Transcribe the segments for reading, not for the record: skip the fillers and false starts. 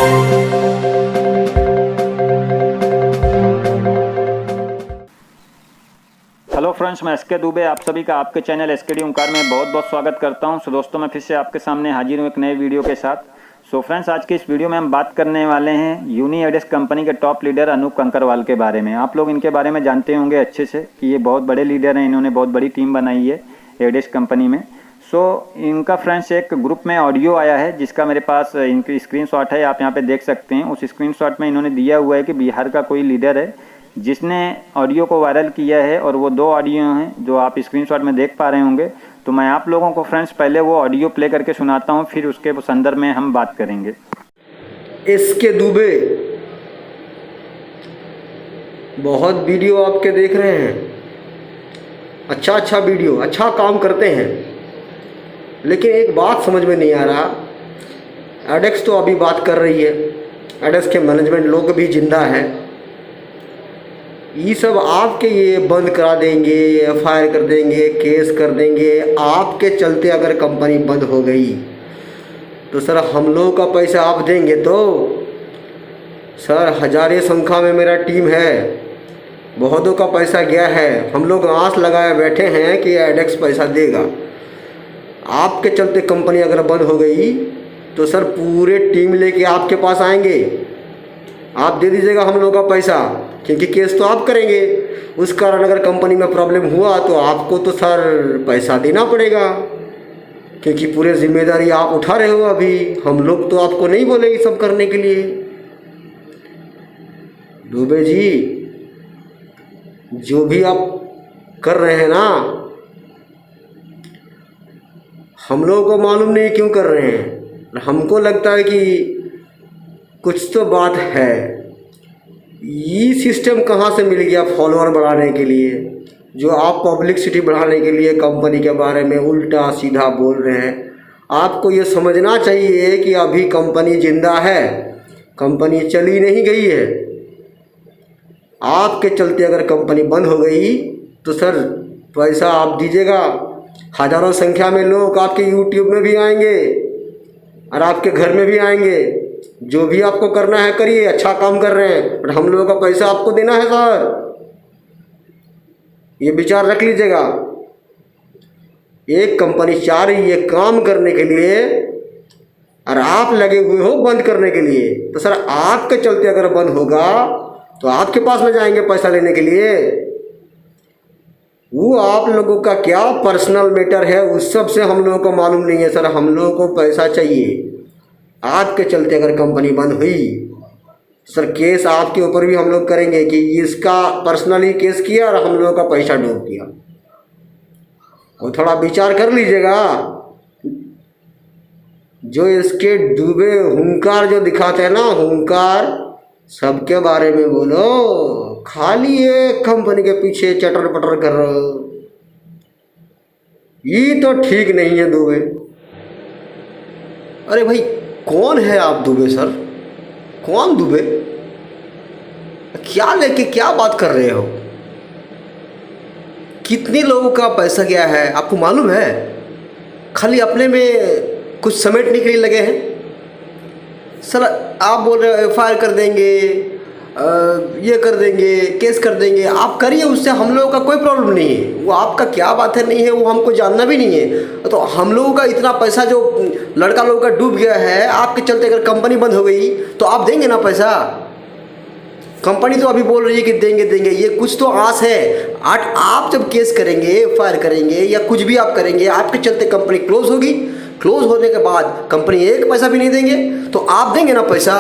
Hello friends, मैं SK Dubey आप सभी का आपके चैनल एसकेडी ओंकार में बहुत बहुत स्वागत करता हूं। दोस्तों, मैं फिर से आपके सामने हाजिर हूं एक नए वीडियो के साथ। फ्रेंड्स, आज के इस वीडियो में हम बात करने वाले हैं यूनिएडेक्स कंपनी के टॉप लीडर अनूप कंकरवाल के बारे में। आप लोग इनके बारे में जानते होंगे अच्छे से कि ये बहुत बड़े लीडर हैं, इन्होंने बहुत बड़ी टीम बनाई है एडेक्स कंपनी में। इनका फ्रेंड्स एक ग्रुप में ऑडियो आया है जिसका मेरे पास इनकी स्क्रीनशॉट है, आप यहाँ पे देख सकते हैं। उस स्क्रीनशॉट में इन्होंने दिया हुआ है कि बिहार का कोई लीडर है जिसने ऑडियो को वायरल किया है, और वो 2 ऑडियो हैं जो आप स्क्रीनशॉट में देख पा रहे होंगे। तो मैं आप लोगों को फ्रेंड्स पहले वो ऑडियो प्ले करके सुनाता हूँ, फिर उसके संदर्भ में हम बात करेंगे। एसके दुबे बहुत वीडियो आपके देख रहे हैं, अच्छा वीडियो, अच्छा काम करते हैं, लेकिन एक बात समझ में नहीं आ रहा। एडेक्स तो अभी बात कर रही है, एडेक्स के मैनेजमेंट लोग भी जिंदा है। ये सब आपके ये बंद करा देंगे, एफआईआर कर देंगे, केस कर देंगे। आपके चलते अगर कंपनी बंद हो गई तो सर हम लोगों का पैसा आप देंगे? तो सर हजारों संख्या में मेरा टीम है, बहुतों का पैसा गया है। हम लोग आस लगाए बैठे हैं कि एडेक्स पैसा देगा। आपके चलते कंपनी अगर बंद हो गई तो सर पूरे टीम लेके आपके पास आएंगे, आप दे दीजिएगा हम लोगों का पैसा, क्योंकि केस तो आप करेंगे। उस कारण अगर कंपनी में प्रॉब्लम हुआ तो आपको तो सर पैसा देना पड़ेगा, क्योंकि पूरे जिम्मेदारी आप उठा रहे हो। अभी हम लोग तो आपको नहीं बोले ये सब करने के लिए। दुबे जी, जो भी आप कर रहे हैं ना, हम लोगों को मालूम नहीं क्यों कर रहे हैं। हमको लगता है कि कुछ तो बात है। ये सिस्टम कहाँ से मिल गया फॉलोअर बढ़ाने के लिए, जो आप पब्लिसिटी बढ़ाने के लिए कंपनी के बारे में उल्टा सीधा बोल रहे हैं। आपको ये समझना चाहिए कि अभी कंपनी जिंदा है, कंपनी चली नहीं गई है। आपके चलते अगर कंपनी बंद हो गई तो सर पैसा आप दीजिएगा। हजारों संख्या में लोग आपके यूट्यूब में भी आएंगे और आपके घर में भी आएंगे। जो भी आपको करना है करिए, अच्छा काम कर रहे हैं, बट हम लोगों का पैसा आपको देना है सर। ये विचार रख लीजिएगा। एक कंपनी चाह रही है काम करने के लिए और आप लगे हुए हो बंद करने के लिए, तो सर आपके चलते अगर बंद होगा तो आपके पास में जाएंगे पैसा लेने के लिए। वो आप लोगों का क्या पर्सनल मैटर है उस सब से हम लोगों को मालूम नहीं है सर। हम लोगों को पैसा चाहिए। आपके चलते अगर कंपनी बंद हुई सर केस आपके ऊपर भी हम लोग करेंगे कि इसका पर्सनली केस किया और हम लोगों का पैसा डूब दिया। और थोड़ा विचार कर लीजिएगा। जो इसके डूबे हुंकार जो दिखाते हैं ना, हुंकार, सबके बारे में बोलो, खाली एक कंपनी के पीछे चटर पटर कर रहे हो। ये तो ठीक नहीं है दुबे। अरे भाई, कौन है आप दुबे सर? कौन दुबे? क्या लेके क्या बात कर रहे हो? कितने लोगों का पैसा गया है आपको मालूम है? खाली अपने में कुछ समेटने के लिए लगे हैं सर। आप बोल रहे हो एफआईआर कर देंगे, ये कर देंगे, केस कर देंगे। आप करिए, उससे हम लोगों का कोई प्रॉब्लम नहीं है। वो आपका क्या बात है नहीं है वो हमको जानना भी नहीं है। तो हम लोगों का इतना पैसा जो लड़का लोगों का डूब गया है, आपके चलते अगर कंपनी बंद हो गई तो आप देंगे ना पैसा? कंपनी तो अभी बोल रही है कि देंगे, ये कुछ तो आस है। आप जब केस करेंगे, एफआईआर करेंगे या कुछ भी आप करेंगे, आपके चलते कंपनी क्लोज होगी। क्लोज होने के बाद कंपनी एक पैसा भी नहीं देंगे तो आप देंगे ना पैसा?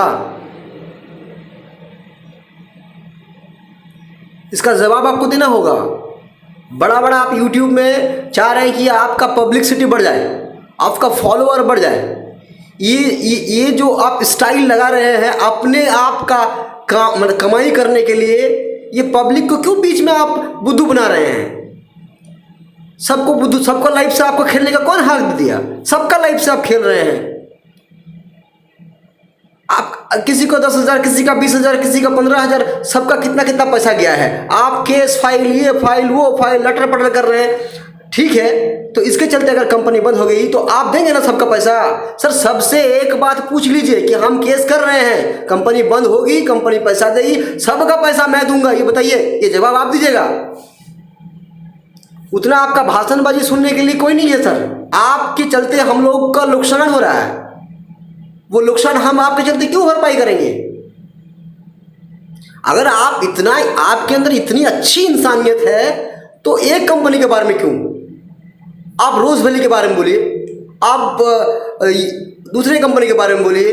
इसका जवाब आपको देना होगा। बड़ा आप यूट्यूब में चाह रहे हैं कि आपका पब्लिसिटी बढ़ जाए, आपका फॉलोअर बढ़ जाए। ये जो आप स्टाइल लगा रहे हैं अपने आप का मतलब कमाई करने के लिए, ये पब्लिक को क्यों बीच में आप बुद्धू बना रहे हैं? सबको बुद्धू, सबका लाइफ से आपको खेलने का कौन हक दिया? सबका लाइफ से आप खेल रहे हैं। आप किसी को 10,000, किसी का 20,000, किसी का 15,000, सबका कितना पैसा गया है। आप केस फाइल, ये फाइल, वो फाइल, लटर पटर कर रहे हैं। ठीक है, तो इसके चलते अगर कंपनी बंद हो गई तो आप देंगे ना सबका पैसा? सर सबसे एक बात पूछ लीजिए कि हम केस कर रहे हैं, कंपनी बंद होगी, कंपनी पैसा देगी, सबका पैसा मैं दूंगा, ये बताइए, ये जवाब आप दीजिएगा। उतना आपका भाषणबाजी सुनने के लिए कोई नहीं है सर। आपके चलते हम लोग का नुकसान हो रहा है, वो नुकसान हम आपके चलते क्यों भरपाई करेंगे? अगर आप इतना, आपके अंदर इतनी अच्छी इंसानियत है तो एक कंपनी के बारे में क्यों? आप रोज वैली के बारे में बोलिए, आप दूसरे कंपनी के बारे में बोलिए,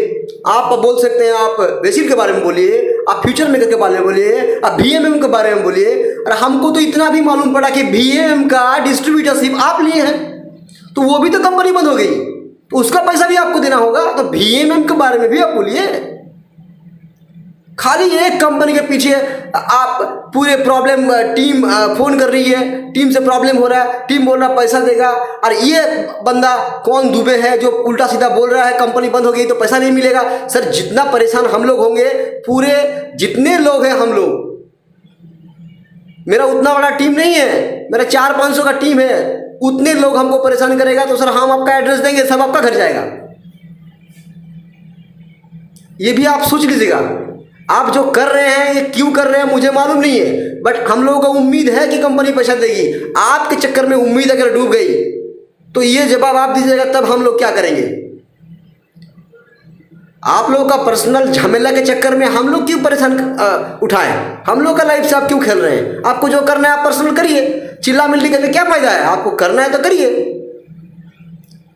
आप बोल सकते हैं आप बेसिल के बारे में बोलिए, आप फ्यूचर मेकर के बारे में बोलिए, आप बीएमएम के बारे में बोलिए। और हमको तो इतना भी मालूम पड़ा कि बीएमएम का डिस्ट्रीब्यूटरशिप आप लिए हैं, तो वो भी तो कंपनी बंद हो गई, तो उसका पैसा भी आपको देना होगा। तो बीएमएम के बारे में भी आप बोलिए। खाली एक कंपनी के पीछे आप पूरे प्रॉब्लम, टीम फोन कर रही है, टीम से प्रॉब्लम हो रहा है, टीम बोल रहा पैसा देगा, और ये बंदा कौन दुबे है जो उल्टा सीधा बोल रहा है कंपनी बंद हो गई तो पैसा नहीं मिलेगा। सर जितना परेशान हम लोग होंगे, पूरे जितने लोग हैं हम लोग, मेरा उतना बड़ा टीम नहीं है, मेरा 400-500 का टीम है, उतने लोग हमको परेशान करेगा तो सर हम आपका एड्रेस देंगे, सब आपका घर जाएगा। ये भी आप सोच लीजिएगा। आप जो कर रहे हैं ये क्यों कर रहे हैं मुझे मालूम नहीं है, बट हम लोगों को उम्मीद है कि कंपनी पैसा देगी। आपके चक्कर में उम्मीद अगर डूब गई तो ये जवाब आप दीजिएगा, तब हम लोग क्या करेंगे? आप लोगों का पर्सनल झमेला के चक्कर में हम लोग क्यों परेशान उठाएं? हम लोग का लाइफ से आप क्यों खेल रहे हैं? आपको जो करना है आप पर्सनल करिए, चिल्ला मिल्ली करके क्या फायदा है? आपको करना है तो करिए,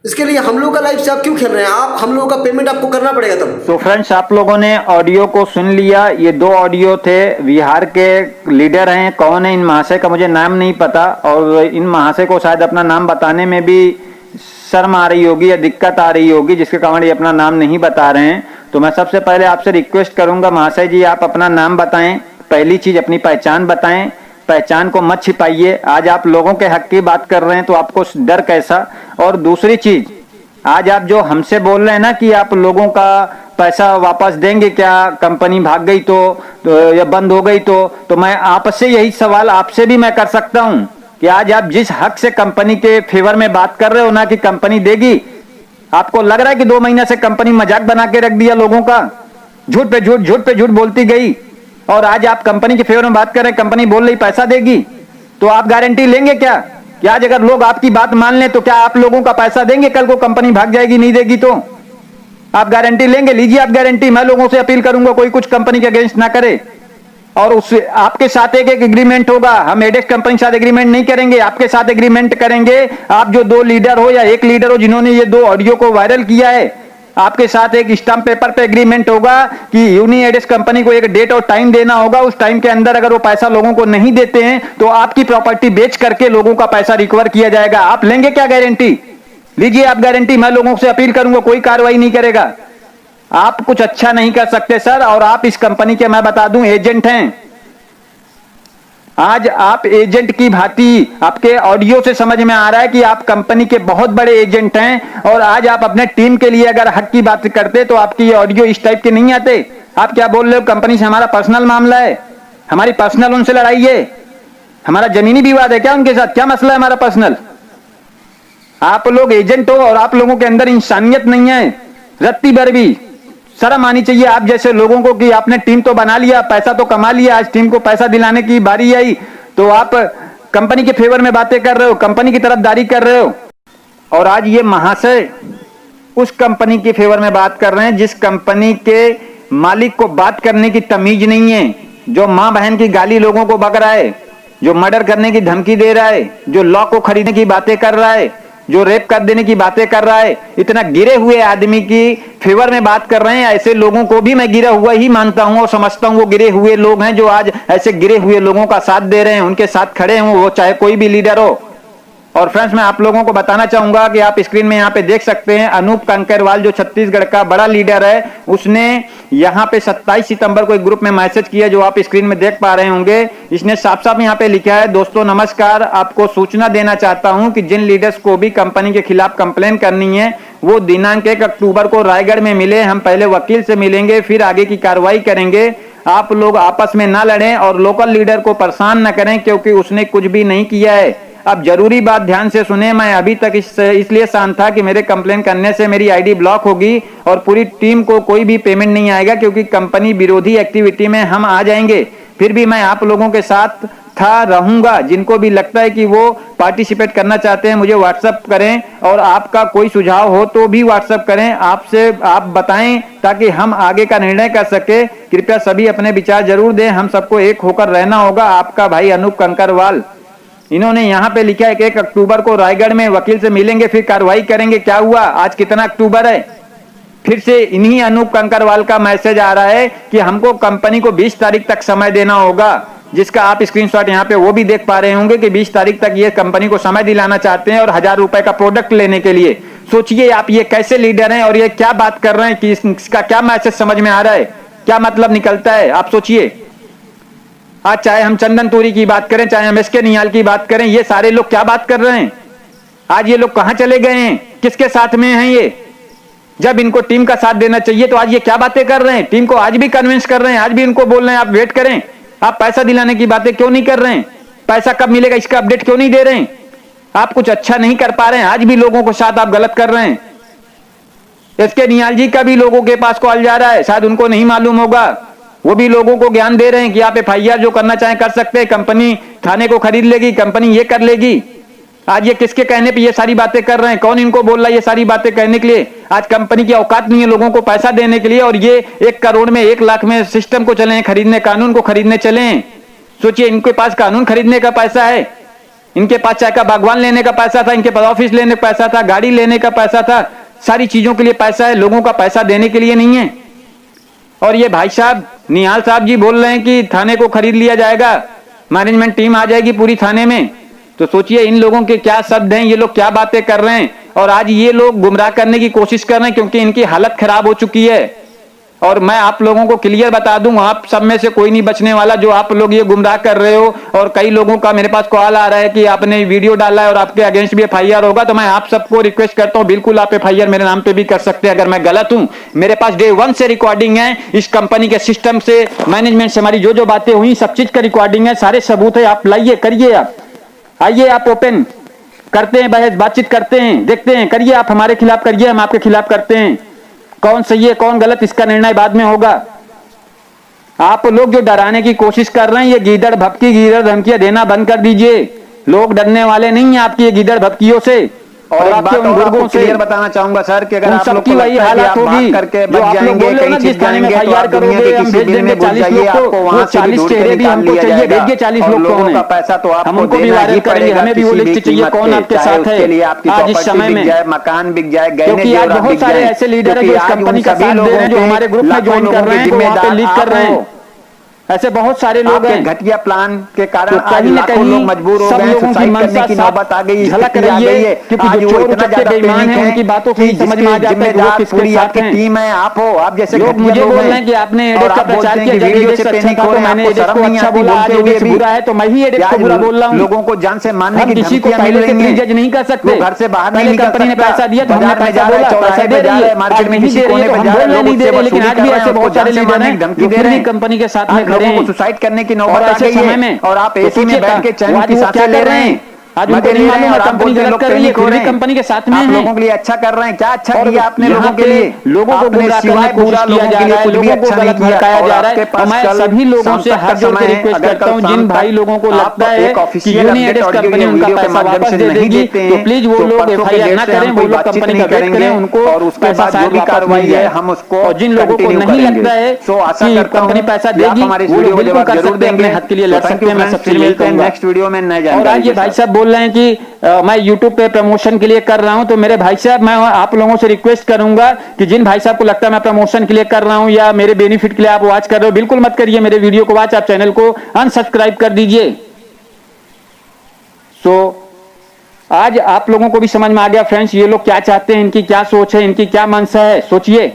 इसके लिए हम लोग का लाइफ से आप क्यों खेल रहे हैं? आप हम लोगों का पेमेंट आपको करना पड़ेगा तब। तो फ्रेंड्स आप लोगों ने ऑडियो को सुन लिया। ये 2 ऑडियो थे, बिहार के लीडर हैं, कौन है इन महाशय का मुझे नाम नहीं पता, और इन महाशय को शायद अपना नाम बताने में भी शर्म आ रही होगी या दिक्कत आ रही होगी, जिसके कारण ये अपना नाम नहीं बता रहे हैं। तो मैं सबसे पहले आपसे रिक्वेस्ट करूंगा महाशय जी, आप अपना नाम बताएं, पहली चीज अपनी पहचान बताएं, पहचान को मत छिपाइए। आज आप लोगों के हक की बात कर रहे हैं तो आपको डर कैसा? और दूसरी चीज, आज आप जो हमसे बोल रहे हैं ना कि आप लोगों का पैसा वापस देंगे क्या, कंपनी भाग गई तो या बंद हो गई तो मैं आपसे यही सवाल आपसे भी मैं कर सकता हूं कि आज आप जिस हक से कंपनी के फेवर में बात कर रहे हो ना कि कंपनी देगी, आपको लग रहा है कि 2 महीने से कंपनी मजाक बना के रख दिया लोगों का, झूठ पे झूठ बोलती गई, और आज आप कंपनी के फेवर में बात कर रहे हैं, कंपनी बोल रही पैसा देगी, तो आप गारंटी लेंगे क्या कि आज अगर लोग आपकी बात मान लें तो क्या आप लोगों का पैसा देंगे? कल को कंपनी भाग जाएगी, नहीं देगी तो आप गारंटी लेंगे? लीजिए आप गारंटी। मैं लोगों से अपील करूंगा कोई कुछ कंपनी के अगेंस्ट ना करे, और उस आपके साथ एक एग्रीमेंट होगा। हम एडेक्स कंपनी के साथ एग्रीमेंट नहीं करेंगे, आपके साथ एग्रीमेंट करेंगे। आप जो 2 लीडर हो या एक लीडर हो जिन्होंने ये 2 ऑडियो को वायरल किया है, आपके साथ एक स्टैम्प पेपर पे एग्रीमेंट होगा कि यूनी एडेक्स कंपनी को एक डेट और टाइम देना होगा। उस टाइम के अंदर अगर वो पैसा लोगों को नहीं देते हैं तो आपकी प्रॉपर्टी बेच करके लोगों का पैसा रिकवर किया जाएगा। आप लेंगे क्या गारंटी? लीजिए आप गारंटी। मैं लोगों से अपील करूंगा, कोई कार्रवाई नहीं करेगा। आप कुछ अच्छा नहीं कर सकते सर, और आप इस कंपनी के मैं बता दूं एजेंट हैं। आज आप एजेंट की भांति, आपके ऑडियो से समझ में आ रहा है कि आप कंपनी के बहुत बड़े एजेंट हैं, और आज आप अपने टीम के लिए अगर हक की बात करते तो आपकी ये ऑडियो इस टाइप के नहीं आते। आप क्या बोल रहे हो? कंपनी से हमारा पर्सनल मामला है, हमारी पर्सनल उनसे लड़ाई है, हमारा जमीनी विवाद है क्या उनके साथ? क्या मसला है हमारा पर्सनल? आप लोग एजेंट हो और आप लोगों के अंदर इंसानियत नहीं है, रत्ती भर भी शर्म आनी चाहिए आप जैसे लोगों को कि आपने टीम तो बना लिया, पैसा तो कमा लिया, आज टीम को पैसा दिलाने की बारी आई तो आप कंपनी के फेवर में बातें कर रहे हो, कंपनी की तरफदारी कर रहे हो। और आज ये महाशय उस कंपनी के फेवर में बात कर रहे हैं जिस कंपनी के मालिक को बात करने की तमीज नहीं है, जो मां बहन की गाली लोगों को बक रहा है, जो मर्डर करने की धमकी दे रहा है, जो लॉ को खरीदने की बातें कर रहा है, जो रेप कर देने की बातें कर रहा है। इतना गिरे हुए आदमी की फेवर में बात कर रहे हैं। ऐसे लोगों को भी मैं गिरा हुआ ही मानता हूं और समझता हूं वो गिरे हुए लोग हैं जो आज ऐसे गिरे हुए लोगों का साथ दे रहे हैं, उनके साथ खड़े हैं, वो चाहे कोई भी लीडर हो। और फ्रेंड्स मैं आप लोगों को बताना चाहूंगा कि आप स्क्रीन में यहाँ पे देख सकते हैं अनूप कंकरवाल जो छत्तीसगढ़ का बड़ा लीडर है, उसने यहाँ पे 27 सितंबर को एक ग्रुप में मैसेज किया जो आप स्क्रीन में देख पा रहे होंगे। इसने साफ साफ यहाँ पे लिखा है, दोस्तों नमस्कार, आपको सूचना देना चाहता हूँ कि जिन लीडर्स को भी कंपनी के खिलाफ कंप्लेन करनी है वो दिनांक 1 अक्टूबर को रायगढ़ में मिले। हम पहले वकील से मिलेंगे, फिर आगे की कार्रवाई करेंगे। आप लोग आपस में ना लड़ें और लोकल लीडर को परेशान न करें क्योंकि उसने कुछ भी नहीं किया है। अब जरूरी बात ध्यान से सुने, मैं अभी तक इसलिए शांत था कि मेरे कंप्लेन करने से मेरी आईडी ब्लॉक होगी और पूरी टीम को कोई भी पेमेंट नहीं आएगा, क्योंकि कंपनी विरोधी एक्टिविटी में हम आ जाएंगे। फिर भी मैं आप लोगों के साथ था, रहूंगा। जिनको भी लगता है कि वो पार्टिसिपेट करना चाहते हैं मुझे व्हाट्सएप करें, और आपका कोई सुझाव हो तो भी व्हाट्सएप करें, आप बताएं ताकि हम आगे का निर्णय कर सके। कृपया सभी अपने विचार जरूर दें, हम सबको एक होकर रहना होगा। आपका भाई अनूप कंकरवाल। इन्होंने यहाँ पे लिखा है कि 1 अक्टूबर को रायगढ़ में वकील से मिलेंगे, फिर कार्रवाई करेंगे। क्या हुआ, आज कितना अक्टूबर है? फिर से इन्हीं अनूप कंकरवाल का मैसेज आ रहा है कि हमको कंपनी को 20 तारीख तक समय देना होगा, जिसका आप स्क्रीनशॉट यहाँ पे वो भी देख पा रहे होंगे कि 20 तारीख तक ये कंपनी को समय दिलाना चाहते हैं, और 1000 रुपए का प्रोडक्ट लेने के लिए। सोचिए आप, ये कैसे लीडर हैं और ये क्या बात कर रहे हैं, कि इसका क्या मैसेज समझ में आ रहा है, क्या मतलब निकलता है, आप सोचिए। आज चाहे हम चंदन तूरी की बात करें, चाहे हम एसके निहाल की बात करें, ये सारे लोग क्या बात कर रहे हैं? आज ये लोग कहां चले गए हैं, किसके साथ में हैं ये? जब इनको टीम का साथ देना चाहिए तो आज ये क्या बातें कर रहे हैं? टीम को आज भी कन्विंस कर रहे हैं, आज भी इनको बोल रहे हैं आप वेट करें। आप पैसा दिलाने की बातें क्यों नहीं कर रहे हैं? पैसा कब मिलेगा इसका अपडेट क्यों नहीं दे रहे हैं? आप कुछ अच्छा नहीं कर पा रहे हैं, आज भी लोगों के साथ आप गलत कर रहे हैं। एसके निहाल जी का भी लोगों के पास कॉल जा रहा है, शायद उनको नहीं मालूम होगा, वो भी लोगों को ज्ञान दे रहे हैं कि आप एफआईआर जो करना चाहें कर सकते हैं, कंपनी थाने को खरीद लेगी, कंपनी ये कर लेगी। आज ये किसके कहने पे ये सारी बातें कर रहे हैं? कौन इनको बोल रहा है ये सारी बातें कहने के लिए? आज कंपनी की औकात नहीं है लोगों को पैसा देने के लिए, और ये 1 करोड़ में 1 लाख में सिस्टम को चले खरीदने, कानून को खरीदने चले। सोचिए, इनके पास कानून खरीदने का पैसा है, इनके पास चाय का बागवान लेने का पैसा था, इनके पास ऑफिस लेने का पैसा था, गाड़ी लेने का पैसा था, सारी चीजों के लिए पैसा है, लोगों का पैसा देने के लिए नहीं है। और ये भाई साहब निहाल साहब जी बोल रहे हैं कि थाने को खरीद लिया जाएगा, मैनेजमेंट टीम आ जाएगी पूरी थाने में। तो सोचिए इन लोगों के क्या शब्द हैं, ये लोग क्या बातें कर रहे हैं। और आज ये लोग गुमराह करने की कोशिश कर रहे हैं, क्योंकि इनकी हालत खराब हो चुकी है। और मैं आप लोगों को क्लियर बता दूं, आप सब में से कोई नहीं बचने वाला जो आप लोग ये गुमराह कर रहे हो। और कई लोगों का मेरे पास कॉल आ रहा है कि आपने वीडियो डाला है और आपके अगेंस्ट भी एफआईआर होगा। तो मैं आप सबको रिक्वेस्ट करता हूं, बिल्कुल आप एफआईआर मेरे नाम पे भी कर सकते हैं अगर मैं गलत हूं। मेरे पास डे 1 से रिकॉर्डिंग है, इस कंपनी के सिस्टम से, मैनेजमेंट से हमारी जो जो बातें हुई सब चीज का रिकॉर्डिंग है, सारे सबूत है। आप लाइए, करिए, आप आइए, आप ओपन करते हैं, बहस बातचीत करते हैं, देखते हैं, करिए, आप हमारे खिलाफ करिए, हम आपके खिलाफ करते हैं। कौन सही है कौन गलत इसका निर्णय बाद में होगा। आप लोग जो डराने की कोशिश कर रहे हैं, ये गीदड़ भपकी गीदड़ धमकियां देना बंद कर दीजिए। लोग डरने वाले नहीं है आपकी ये गीदड़ भपकियों से और आपके उन बुजुर्गों से। क्लियर बताना चाहूंगा सर कि अगर आप लोग सबकी वही हालत होगी करके जो आप लोग बोल रहे हो ना, जिस थाने में एफआईआर करोगे हम भेज देंगे 40 लोग को, वो 40 चेहरे भी हमको चाहिए, भेजिए 40 लोग कौन है, पैसा तो हम उनको भी वायरल करेंगे, हमें भी वो लिस्ट चाहिए कौन आपके साथ है आज इस समय में, मकान बिक जाए, क्योंकि आज बहुत सारे ऐसे लीडर है जो इस कंपनी का साथ दे रहे हैं, जो हमारे ग्रुप में ज्वाइन कर रहे हैं, जो वहाँ पे लीड कर रहे हैं। ऐसे बहुत सारे लोग हैं। घटिया प्लान के कारण तो आज लाखों लोग मजबूर हो गए, सुसाइड करने की नौबत आ गई, झलक रही है, क्योंकि जो चोर उचक्के बेईमान हैं उनकी बातों से समझ में आ जाता है कि वो किसके साथ हैं। टीम है, आप हो, आप जैसे लोग मुझे बोल रहे हैं कि आपने एडेट का प्रचार किया, जब एडेट से अच्छा था तो मैंने एडेट को अच्छा बोला, आज एडेट से बुरा है तो मैं ही एडेट को बुरा बोल रहा हूं। लोगों को जान से मारने की किसी को पहले से प्री जज नहीं कर सकते, घर से बाहर पहले कंपनी ने पैसा दिया तो हमने पैसा बोला, पैसा दे रही है, मार्केट में नहीं दे रही है तो हम बोल रहे नहीं दे रहे, लेकिन आज भी ऐसे बहुत सारे लीडर हैं जो पूरी कंपनी के साथ में खड़े हैं, सुसाइड करने की नौबत आ गई है और आप एसी में बैठ के चैन की सांसें ले रहे हैं। आज उनको नहीं मालूम है कंपनी गलत कर रही है, फिर भी कंपनी के साथ में आप है। लोगों के लिए अच्छा कर रहे हैं, क्या अच्छा किया आपने लोगों के लिए? लोगों को गुमराह करने की कोशिश किया जा रहा है, लोगों को गलत भड़काया जा रहा है। मैं सभी लोगों से हाथ जोड़ के रिक्वेस्ट करता हूं, जिन भाई लोगों को लगता है कि यूनिएडेस कंपनी उनका पैसा वापस दे देगी तो प्लीज वो लोग एफआईआर ना करें, वो लोग कंपनी का वेट करें, उनको और उसके बाद जो भी कार्रवाई है हम उसको, और जिन लोगों को नहीं लगता है कि कंपनी पैसा देगी वो लोग बिल्कुल कर सकते हैं, अपने हक के लिए लड़ सकते हैं। मैं सबसे मिलते हैं नेक्स्ट वीडियो में नए और आज ये भाई साहब बोल रहे हैं कि मैं YouTube पे प्रमोशन के लिए कर रहा हूं, तो मेरे भाई साहब मैं आप लोगों से रिक्वेस्ट करूंगा कि जिन भाई साहब को लगता है मैं प्रमोशन के लिए कर रहा हूं या मेरे बेनिफिट के लिए आप वॉच कर रहे हो, बिल्कुल मत करिए मेरे वीडियो को वॉच, आप चैनल को अनसब्सक्राइब कर दीजिए। आज आप लोगों को भी समझ में आ गया फ्रेंड्स, ये लोग क्या चाहते हैं, इनकी क्या सोच है, इनकी क्या मनसा है। सोचिए,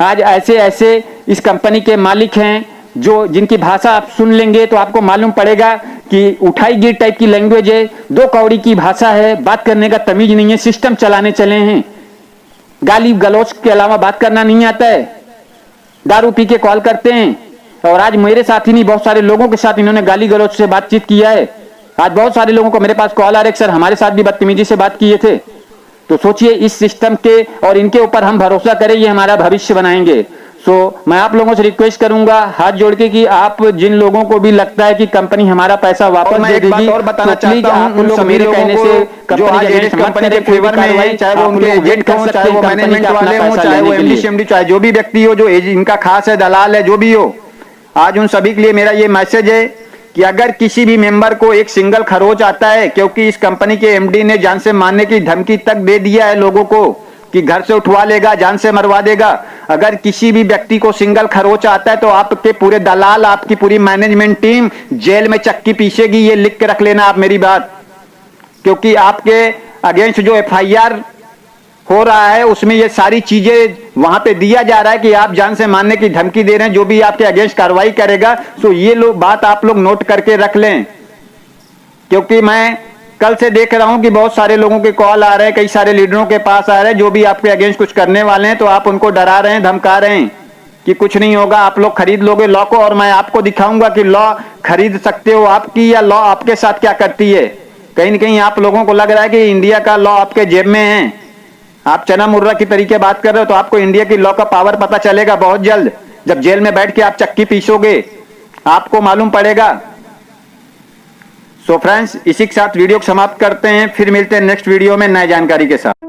आज ऐसे ऐसे इस कंपनी के मालिक हैं जो जिनकी भाषा आप सुन लेंगे तो आपको मालूम पड़ेगा कि उठाई गिर टाइप की लैंग्वेज है, 2 कौड़ी की भाषा है, बात करने का तमीज नहीं है, सिस्टम चलाने चले हैं, गाली गलौज के अलावा बात करना नहीं आता है, दारू पी के कॉल करते हैं। और आज मेरे साथ ही नहीं बहुत सारे लोगों के साथ इन्होंने गाली गलौज से बातचीत किया है। आज बहुत सारे लोगों को मेरे पास कॉल आ रहे सर हमारे साथ भी बदतमीजी से बात किए थे। तो सोचिए इस सिस्टम के और इनके ऊपर हम भरोसा करें, ये हमारा भविष्य बनाएंगे। मैं आप लोगों से रिक्वेस्ट करूंगा हाथ जोड़ के कि आप जिन लोगों को भी लगता है कि कंपनी हमारा पैसा वापस दे देगी, और बताना तो प्लीज चाहता हूं आप उन उन मेरे सभी कहने लोगों से को जो आज एजेंट कंपनी के फेवर में है, चाहे वो उनके एजेंट हो, चाहे वो मैनेजमेंट वाले हो, चाहे वो एमडी सीएमडी, चाहे जो भी व्यक्ति हो जो इनका खास है, दलाल है, जो भी हो, आज उन सभी के लिए मेरा ये मैसेज है कि अगर किसी भी मेंबर को एक सिंगल खरोच आता है, क्योंकि इस कंपनी के एमडी ने जान से मारने की धमकी तक दे दिया है लोगों को कि घर से उठवा लेगा, जान से मरवा देगा, अगर किसी भी व्यक्ति को सिंगल खरोच आता है तो आपके पूरे दलाल, आपकी पूरी मैनेजमेंट टीम जेल में चक्की पीसेगी। ये लिख के रख लेना आप मेरी बात, क्योंकि आपके अगेंस्ट जो एफआईआर हो रहा है उसमें ये सारी चीजें वहां पे दिया जा रहा है कि आप जान से मारने की धमकी दे रहे हैं। जो भी आपके अगेंस्ट कार्रवाई करेगा, तो ये बात आप लोग नोट करके रख लें, क्योंकि मैं कल से देख रहा हूं कि बहुत सारे लोगों के कॉल आ रहे हैं, कई सारे लीडरों के पास आ रहे हैं जो भी आपके अगेंस्ट कुछ करने वाले हैं, तो आप उनको डरा रहे हैं, धमका रहे हैं कि कुछ नहीं होगा, आप लोग खरीद लोगे लॉ को, और मैं आपको दिखाऊंगा कि लॉ खरीद सकते हो आपकी, या लॉ आपके साथ क्या करती है। कहीं ना कहीं आप लोगों को लग रहा है कि इंडिया का लॉ आपके जेब में है, आप चना मुर्रा की तरीके बात कर रहे हो, तो आपको इंडिया की लॉ का पावर पता चलेगा बहुत जल्द, जब जेल में बैठ के आप चक्की पीसोगे आपको मालूम पड़ेगा। फ्रेंड्स, इसी के साथ वीडियो को समाप्त करते हैं, फिर मिलते हैं नेक्स्ट वीडियो में नई जानकारी के साथ।